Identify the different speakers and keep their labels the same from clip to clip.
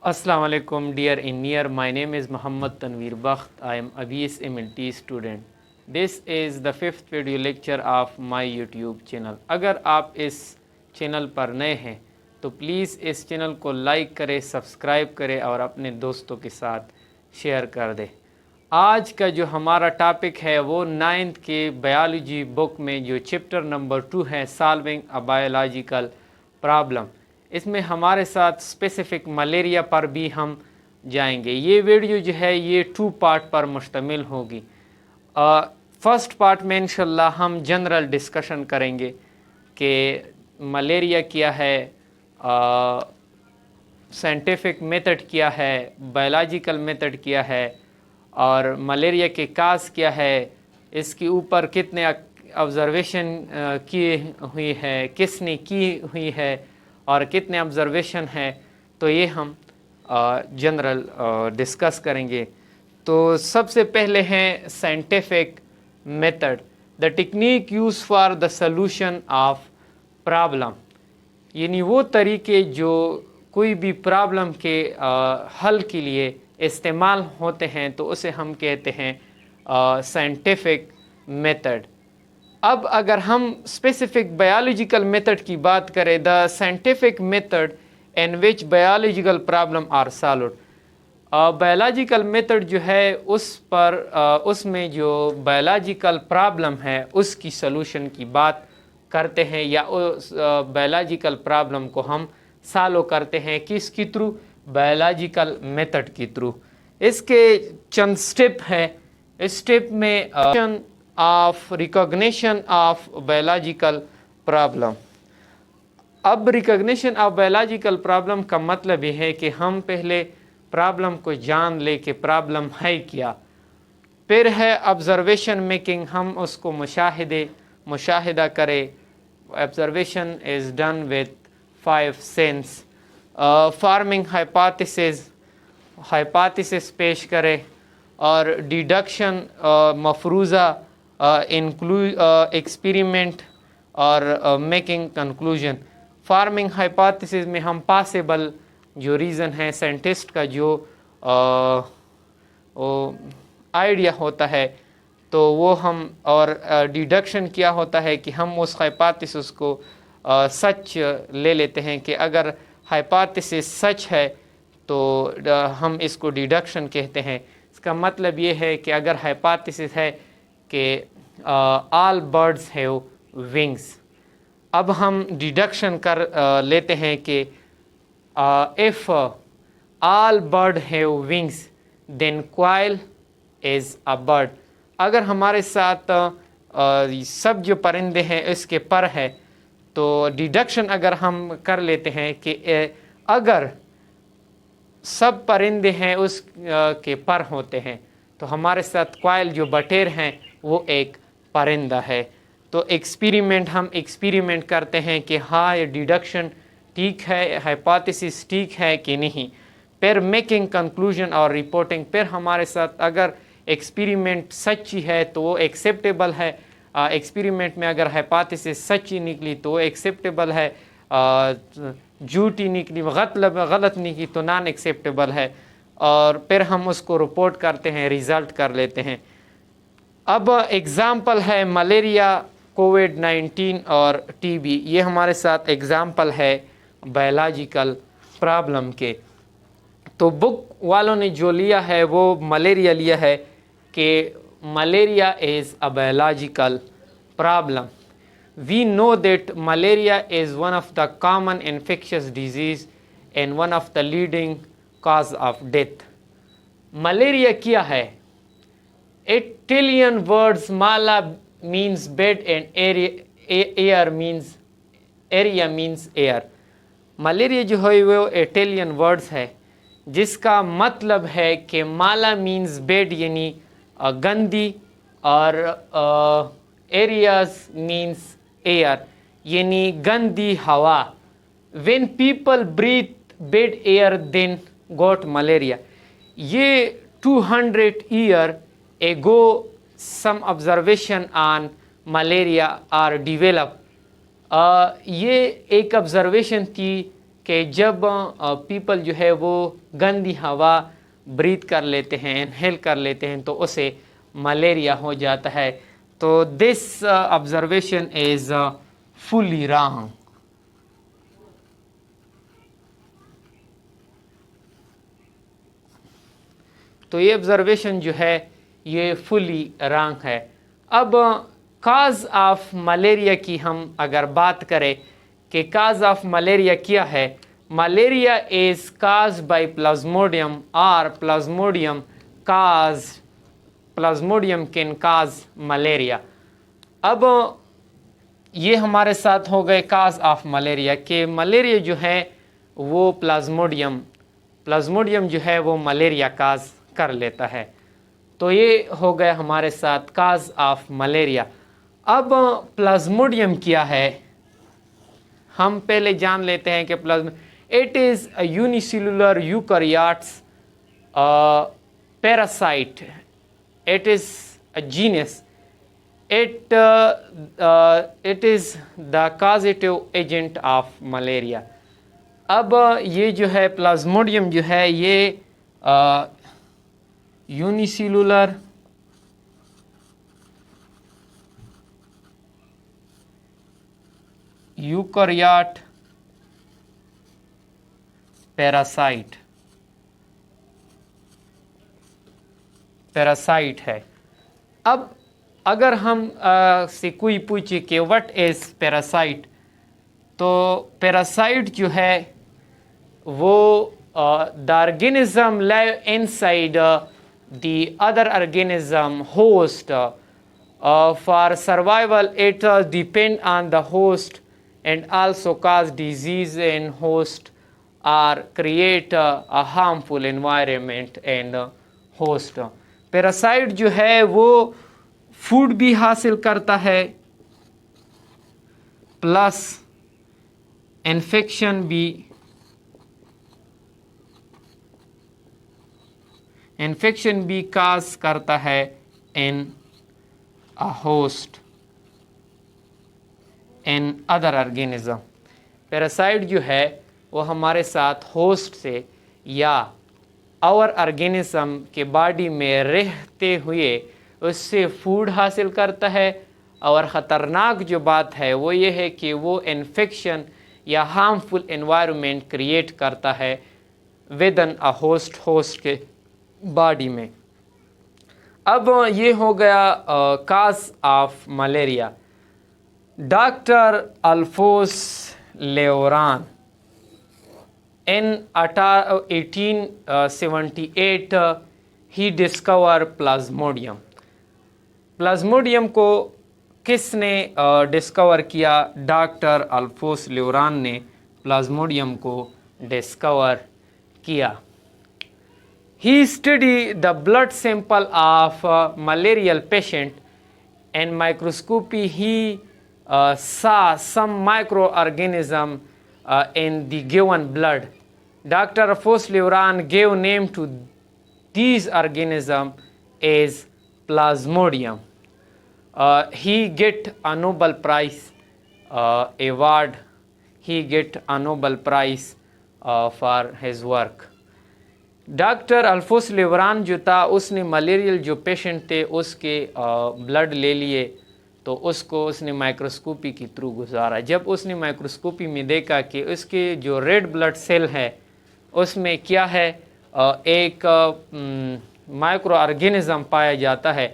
Speaker 1: Assalamu alaikum dear in near. My name is Muhammad Tanveer Bakht. I am Abies MLT student. This is the fifth video lecture of my YouTube channel. اگر آپ اس channel پر نئے ہیں تو please us channel کو like کریں، subscribe کریں اور اپنے دوستوں کے ساتھ شیئر کر دیں۔ آج کا جو ہمارا ٹاپک ہے وہ 9th کے بایولوجی بک میں جو چیپٹر نمبر 2 ہے سالونگ اے بایولوجیکل پرابلم، اس میں ہمارے ساتھ اسپیسیفک ملیریا پر بھی ہم جائیں گے۔ یہ ویڈیو جو ہے یہ 2 پارٹ پر مشتمل ہوگی۔ فرسٹ پارٹ میں انشاءاللہ ہم جنرل ڈسکشن کریں گے کہ ملیریا کیا ہے، سائنٹیفک میتھڈ کیا ہے، بایولوجیکل میتھڈ کیا ہے، اور ملیریا کے کاز کیا ہے، اس کے اوپر کتنے آبزرویشن کی ہوئی ہے، کس نے کی ہوئی ہے اور کتنے آبزرویشن ہے، تو یہ ہم جنرل ڈسکس کریں گے۔ تو سب سے پہلے ہیں scientific method, the technique use for the solution of problem, یعنی وہ طریقے جو کوئی بھی پرابلم کے حل کے لیے استعمال ہوتے ہیں تو اسے ہم کہتے ہیں سائنٹیفک میتھڈ۔ اب اگر ہم اسپیسیفک بایولوجیکل میتھڈ کی بات کریں، the scientific method in which biological problem are solved, biological method جو ہے اس میں جو بایولوجیکل پرابلم ہے اس کی سلوشن کی بات کرتے ہیں، یا اس بایولوجیکل پرابلم کو ہم سالو کرتے ہیں کس کے تھرو؟ بایولوجیکل میتھڈ کے تھرو۔ اس کے چند سٹیپ ہیں۔ اس سٹیپ میں of recognition of biological problem. اب ریکگنیشن آف بایولوجیکل پرابلم کا مطلب یہ ہے کہ ہم پہلے پرابلم کو جان لے کہ پرابلم ہے کیا، پھر ہے آبزرویشن میکنگ، ہم اس کو مشاہدہ کرے۔ Observation is done with 5 sense. Forming hypothesis پیش کرے، اور ڈیڈکشن مفروضہ، ایکسپیریمنٹ اور میکنگ کنکلوژن۔ فارمنگ ہائپاتھیسس میں ہم پاسبل جو ریزن ہے سائنٹسٹ کا جو آئیڈیا ہوتا ہے تو وہ ہم، اور ڈیڈکشن کیا ہوتا ہے کہ ہم اس ہائپاتھیسس کو سچ لے لیتے ہیں کہ اگر ہائپاتھیسس سچ ہے تو ہم اس کو ڈیڈکشن کہتے ہیں۔ اس کا مطلب یہ ہے کہ اگر ہائپاتھیسس ہے کہ آل برڈز ہیو ونگز، اب ہم ڈیڈکشن کر لیتے ہیں کہ if all bird have wings then quail is a bird، اگر ہمارے ساتھ سب جو پرندے ہیں اس کے پر ہے تو ڈیڈکشن اگر ہم کر لیتے ہیں کہ اگر سب پرندے ہیں اس کے پر ہوتے ہیں تو ہمارے ساتھ کوائل جو بٹیر ہیں وہ ایک پرندہ ہے۔ تو ہم ایکسپیریمنٹ کرتے ہیں کہ ہاں یہ ڈیڈکشن ٹھیک ہے، ہائپاتھیسس ٹھیک ہے کہ نہیں، پھر میکنگ کنکلوژن اور رپورٹنگ۔ پھر ہمارے ساتھ اگر ایکسپیریمنٹ سچی ہے تو وہ ایکسیپٹیبل ہے، ایکسپیریمنٹ میں اگر ہائپاتھیسس سچی نکلی تو وہ ایکسیپٹیبل ہے، جھوٹی نکلی، غلط نکلی تو نان ایکسیپٹیبل ہے، اور پھر ہم اس کو رپورٹ کرتے ہیں، ریزلٹ کر لیتے ہیں۔ اب ایگزامپل ہے ملیریا، کووڈ-19 اور ٹی بی، یہ ہمارے ساتھ ایگزامپل ہے بایولوجیکل پرابلم کے۔ تو بک والوں نے جو لیا ہے وہ ملیریا لیا ہے کہ malaria is a biological problem. We know that malaria is one of the common infectious disease and one of the leading cause of death۔ Malaria کیا ہے؟ Italian words mala means bed and area means air۔ Malaria جو ہے وہ ایٹیلین words ہے جس کا مطلب ہے کہ مالا مینز بیڈ یعنی گندی، اور ایریاز مینز ایئر یعنی گندی ہوا۔ When people breathe bad air then got malaria. یہ 200 year ago some observation on malaria are develop. یہ ایک آبزرویشن تھی کہ جب پیپل جو ہے وہ گندی ہوا بریتھ کر لیتے ہیں، انہیل کر لیتے ہیں، تو اسے ملیریا ہو جاتا ہے. تو this observation is fully wrong. تو یہ آبزرویشن جو ہے یہ فلی رانگ ہے. اب کاز آف ملیریا کی ہم اگر بات کریں کہ کاز آف ملیریا کیا ہے، malaria is cause by plasmodium اور پلازموڈیم کین کاز ملیریا. اب یہ ہمارے ساتھ ہو گئے کاز آف ملیریا کہ ملیریا جو ہے وہ پلازموڈیم جو ہے وہ ملیریا کاز کر لیتا ہے. تو یہ ہو گیا ہمارے ساتھ کاز آف ملیریا. اب پلازموڈیم کیا ہے ہم پہلے جان لیتے ہیں کہ it is a unicellular eukaryotes parasite. It is a genus. it is the causative agent of malaria. اب یہ جو ہے پلازموڈیم جو ہے یہ یونیسیلولر یوکریاٹ پیراسائٹ ہے. اب اگر ہم سے کوئی پوچھے کہ وٹ از پیراسائٹ، تو پیراسائٹ جو ہے وہ the organism live inside the other organism host. For survival it depend on the host and also cause disease in host or create a harmful environment and host. Parasite جو ہے وہ food بھی حاصل کرتا ہے پلس انفیکشن بھی cause کرتا ہے in host in other organism. Parasite جو ہے وہ ہمارے ساتھ ہوسٹ سے یا اور آرگینزم کے باڈی میں رہتے ہوئے اس سے فوڈ حاصل کرتا ہے، اور خطرناک جو بات ہے وہ یہ ہے کہ وہ انفیکشن یا ہارمفل انوائرمنٹ کریٹ کرتا ہے ود ان ہوسٹ کے باڈی میں. اب یہ ہو گیا cause of malaria. Doctor Alphonse Laveran in 1878 he discovered plasmodium. Plasmodium کو کس نے ڈسکور کیا؟ ڈاکٹر الفوس لیوران نے پلازموڈیم کو ڈسکور کیا. He studied the blood sample of malarial patient and microscopy he saw some microorganism in the given blood. Dr. Alphonse Leeuwran gave name to these organisms as Plasmodium. He get a Nobel Prize award. He get a Nobel Prize for his work. Doctor Alphonse Laveran جو تھا اس نے ملیریل جو patient تھے اس کے blood لے لیے، تو اس کو اس نے مائکروسکوپی کے تھرو گزارا. جب اس نے مائکروسکوپی میں دیکھا کہ اس کے جو ریڈ بلڈ سیل ہے اس میں کیا ہے، ایک مائکرو آرگینزم پایا جاتا ہے،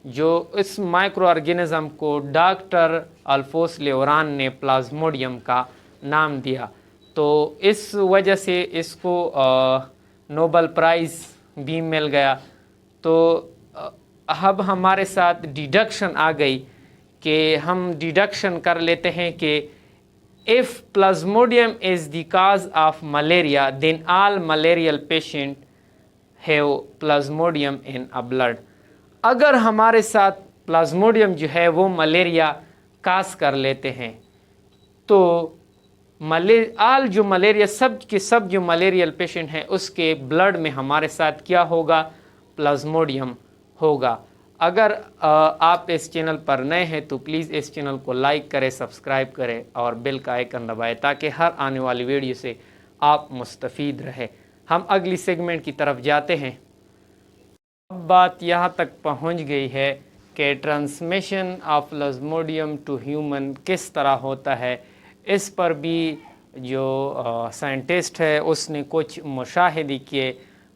Speaker 1: جو اس مائکرو آرگینزم کو ڈاکٹر الفوس لیوران نے پلازموڈیم کا نام دیا. تو اس وجہ سے اس کو نوبل پرائز بھی مل گیا. تو اب ہمارے ساتھ ڈیڈکشن آ گئی کہ ہم ڈیڈکشن کر لیتے ہیں کہ if plasmodium is the cause of malaria then all malarial patient have plasmodium in a blood. اگر ہمارے ساتھ پلازموڈیم جو ہے وہ ملیریا کاز کر لیتے ہیں تو آل جو ملیریا سب کے سب جو ملیریل پیشنٹ ہیں اس کے بلڈ میں ہمارے ساتھ کیا ہوگا؟ پلازموڈیم ہوگا. اگر آپ اس چینل پر نئے ہیں تو پلیز اس چینل کو لائک کریں، سبسکرائب کریں اور بیل کا آئیکن دبائیں تاکہ ہر آنے والی ویڈیو سے آپ مستفید رہے۔ ہم اگلی سیگمنٹ کی طرف جاتے ہیں۔ اب بات یہاں تک پہنچ گئی ہے کہ transmission of plasmodium to human کس طرح ہوتا ہے۔ اس پر بھی جو سائنٹسٹ ہے اس نے کچھ مشاہدے کیے،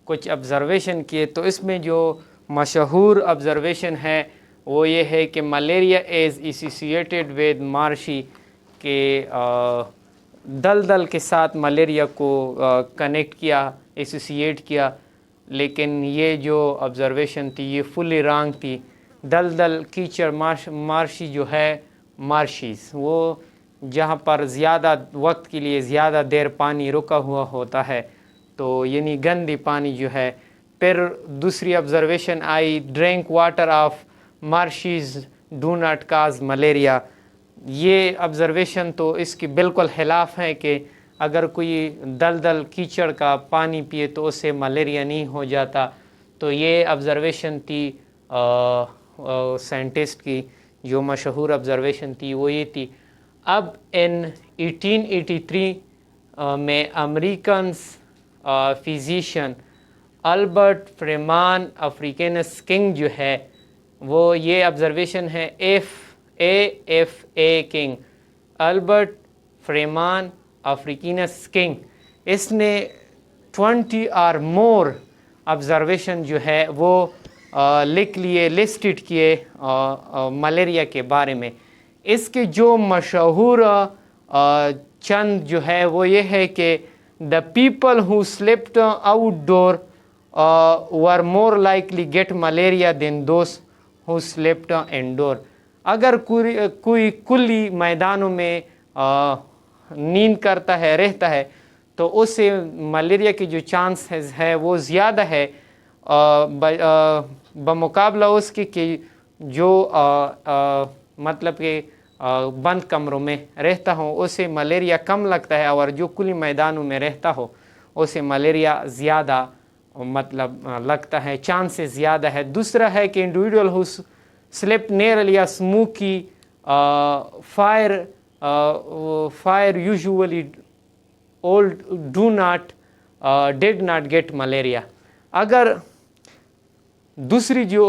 Speaker 1: کچھ آبزرویشن کیے۔ تو اس میں جو مشہور آبزرویشن ہے وہ یہ ہے کہ ملیریا از ایسوسیٹیڈ ود مارشی، کہ دلدل کے ساتھ ملیریا کو کنیکٹ کیا، ایسوسیٹ کیا، لیکن یہ جو آبزرویشن تھی یہ فلی رانگ تھی۔ دلدل کیچڑ مارشی جو ہے، مارشیز وہ جہاں پر زیادہ وقت کے لیے زیادہ دیر پانی رکا ہوا ہوتا ہے، تو یعنی گندی پانی جو ہے۔ پھر دوسری آبزرویشن آئی، drink water of marshes do not cause malaria. یہ آبزرویشن تو اس کی بالکل خلاف ہے کہ اگر کوئی دلدل کیچڑ کا پانی پیے تو اس سے ملیریا نہیں ہو جاتا۔ تو یہ آبزرویشن تھی سائنٹسٹ کی، جو مشہور آبزرویشن تھی وہ یہ تھی۔ اب ان 1883 میں Americans physician Albert Freeman Africanus King جو ہے، وہ یہ آبزرویشن ہے F A King, Albert Freeman Africanus King, اس نے 20 اور مور آبزرویشن جو ہے وہ لکھ لیے، لسٹڈ کیے ملیریا کے بارے میں۔ اس کے جو مشہور چند جو ہے وہ یہ ہے کہ the people who slept outdoor were more likely get malaria than those who slept indoor۔ اگر کوئی کلی میدانوں میں نیند کرتا ہے، رہتا ہے، تو اس سے ملیریا کی جو چانسز ہے وہ زیادہ ہے بمقابلہ اس کے کہ جو مطلب کہ بند کمروں میں رہتا ہوں، اسے ملیریا کم لگتا ہے، اور جو کھلی میدانوں میں رہتا ہو اسے ملیریا زیادہ مطلب لگتا ہے، چانسز زیادہ ہے۔ دوسرا ہے کہ انڈیویڈول ہو سلیپ نیئرلی یا smoky fire usually old did not get malaria. اگر دوسری جو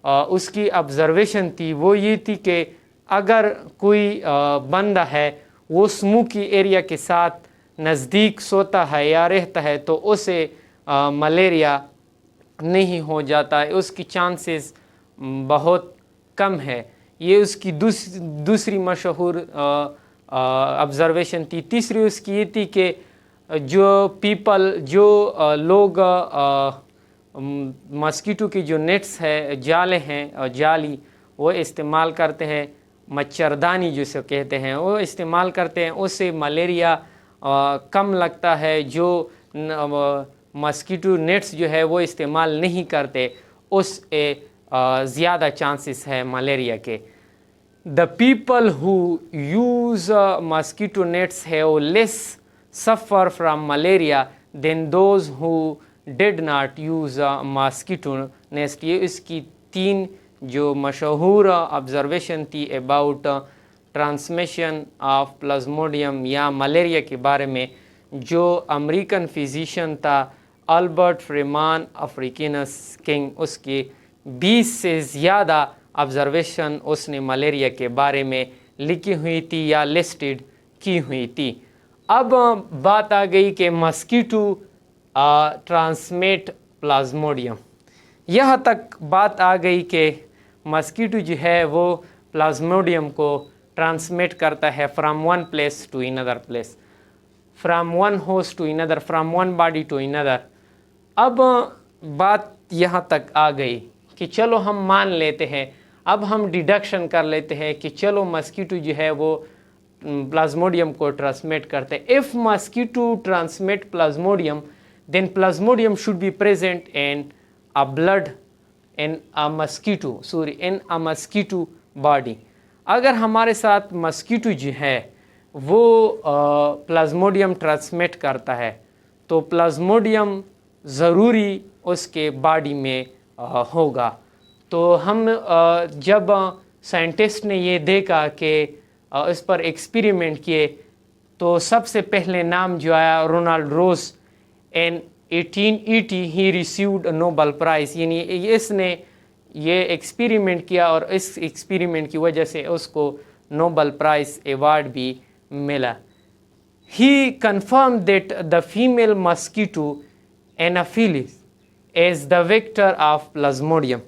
Speaker 1: اس کی آبزرویشن تھی وہ یہ تھی کہ اگر کوئی بندہ ہے وہ اسموکی ایریا کے ساتھ نزدیک سوتا ہے یا رہتا ہے تو اسے ملیریا نہیں ہو جاتا ہے، اس کی چانسز بہت کم ہے۔ یہ اس کی دوسری مشہور آبزرویشن تھی۔ تیسری اس کی یہ تھی کہ جو لوگ ماسکیٹو کی جو نیٹس ہے، جالے ہیں، جالی وہ استعمال کرتے ہیں، مچھردانی جسے کہتے ہیں وہ استعمال کرتے ہیں، اس سے ملیریا کم لگتا ہے۔ جو ماسکیٹو نیٹس جو ہے وہ استعمال نہیں کرتے، اس سے زیادہ چانسز ہے ملیریا کے۔ The people who use mosquito nets have less suffer from malaria than those who did not use mosquito nets۔ یہ اس کی تین جو مشہور آبزرویشن تھی about ٹرانسمیشن آف پلازموڈیم یا ملیریا کے بارے میں، جو امریکن فزیشین تھا البرٹ فریمان افریکینس کنگ، اس کی 20 سے زیادہ آبزرویشن اس نے ملیریا کے بارے میں لکھی ہوئی تھی یا لسٹڈ کی ہوئی تھی۔ اب بات آ گئی کہ ماسکیٹو ٹرانسمیٹ پلازموڈیم۔ یہاں تک بات آ گئی کہ ماسکیٹو جو ہے وہ پلازموڈیم کو ٹرانسمیٹ کرتا ہے from one place to another place, from one host to another, from one body to another. اب بات یہاں تک آ گئی کہ چلو ہم مان لیتے ہیں، اب ہم ڈیڈکشن کر لیتے ہیں کہ چلو ماسکیٹو جو ہے وہ پلازموڈیم کو ٹرانسمیٹ کرتے ہیں۔ if mosquito transmit plasmodium then plasmodium should be present in a blood in a mosquito body۔ اگر ہمارے ساتھ ماسکیٹو جو ہے وہ پلازموڈیم ٹرانسمیٹ کرتا ہے تو پلازموڈیم ضروری اس کے باڈی میں ہوگا۔ تو ہم جب سائنٹسٹ نے یہ دیکھا کہ اس پر ایکسپیریمنٹ کیے تو سب سے پہلے نام جو آیا رونالڈ روز ان 1880 ہی ریسیوڈ نوبل پرائز، یعنی اس نے یہ ایکسپیریمنٹ کیا اور اس ایکسپیریمنٹ کی وجہ سے اس کو نوبل پرائز ایوارڈ بھی ملا۔ He confirmed that the female mosquito Anopheles is the vector of Plasmodium۔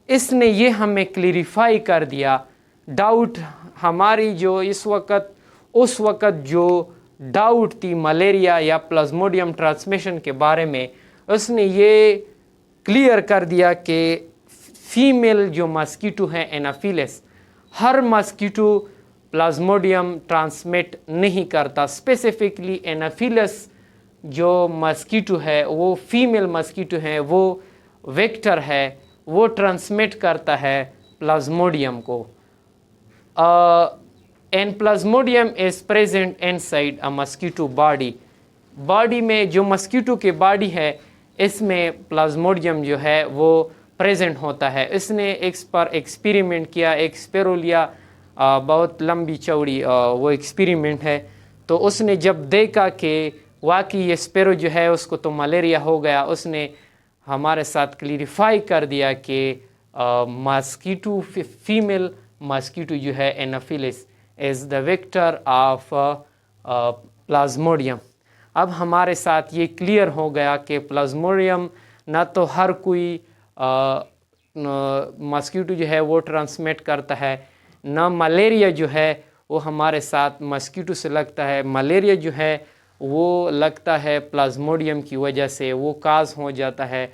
Speaker 1: اس نے یہ ہمیں کلیریفائی کر دیا ڈاؤٹ ہماری جو اس وقت جو ڈاؤٹ تھی ملیریا یا پلازموڈیم ٹرانسمیشن کے بارے میں، اس نے یہ کلیئر کر دیا کہ فیمیل جو ماسکیٹو ہے انافیلس، ہر ماسکیٹو پلازموڈیم ٹرانسمٹ نہیں کرتا، اسپیسیفکلی انافیلس جو ماسکیٹو ہے وہ فیمیل ماسکیٹو ہے، وہ ویکٹر ہے، وہ ٹرانسمٹ کرتا ہے پلازموڈیم کو۔ And plasmodium is present inside a mosquito body میں جو ماسکیٹو کی باڈی ہے اس میں پلازموڈیم جو ہے وہ پریزنٹ ہوتا ہے۔ اس نے ایکس پر ایکسپیریمنٹ کیا، ایک اسپیرو لیا، بہت لمبی چوڑی وہ ایکسپیریمنٹ ہے، تو اس نے جب دیکھا کہ واقعی یہ اسپیرو جو ہے اس کو تو ملیریا ہو گیا، اس نے ہمارے ساتھ کلیریفائی کر دیا کہ ماسکیٹو فیمیل ماسکیٹو جو ہے انافیلس از دا ویکٹر آف پلازموڈیم۔ اب ہمارے ساتھ یہ کلیئر ہو گیا کہ پلازموڈیم نہ تو ہر کوئی ماسکیٹو جو ہے وہ ٹرانسمٹ کرتا ہے، نہ ملیریا جو ہے وہ ہمارے ساتھ ماسکیٹو سے لگتا ہے، ملیریا جو ہے وہ لگتا ہے پلازموڈیم کی وجہ سے، وہ کاز ہو جاتا ہے،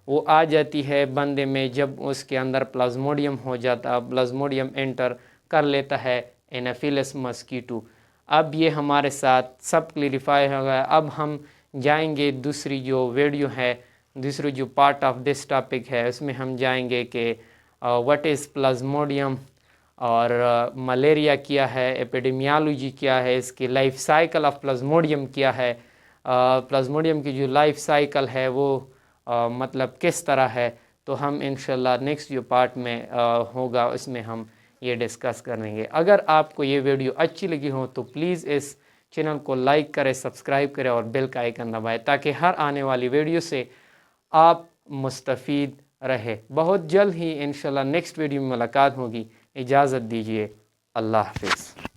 Speaker 1: وہ آ جاتی ہے بندے میں جب اس کے اندر پلازموڈیم ہو جاتا، پلازموڈیم انٹر کر لیتا ہے انافیلس ماسکیٹو۔ اب یہ ہمارے ساتھ سب کلیریفائی ہو گیا۔ اب ہم جائیں گے دوسری جو ویڈیو ہے، دوسری جو پارٹ آف دس ٹاپک ہے، اس میں ہم جائیں گے کہ واٹ از پلازموڈیم اور ملیریا کیا ہے، ایپیڈیمیالوجی کیا ہے، اس کی لائف سائیکل آف پلازموڈیم کیا ہے، پلازموڈیم کی جو لائف سائیکل ہے وہ مطلب کس طرح ہے۔ تو ہم انشاءاللہ نیکسٹ جو پارٹ میں ہوگا اس میں ہم یہ ڈسکس کریں گے۔ اگر آپ کو یہ ویڈیو اچھی لگی ہو تو پلیز اس چینل کو لائک کریں، سبسکرائب کریں اور بیل کا آئیکن دبائیں تاکہ ہر آنے والی ویڈیو سے آپ مستفید رہے۔ بہت جلد ہی انشاءاللہ نیکسٹ ویڈیو میں ملاقات ہوگی۔ اجازت دیجیے، اللہ حافظ۔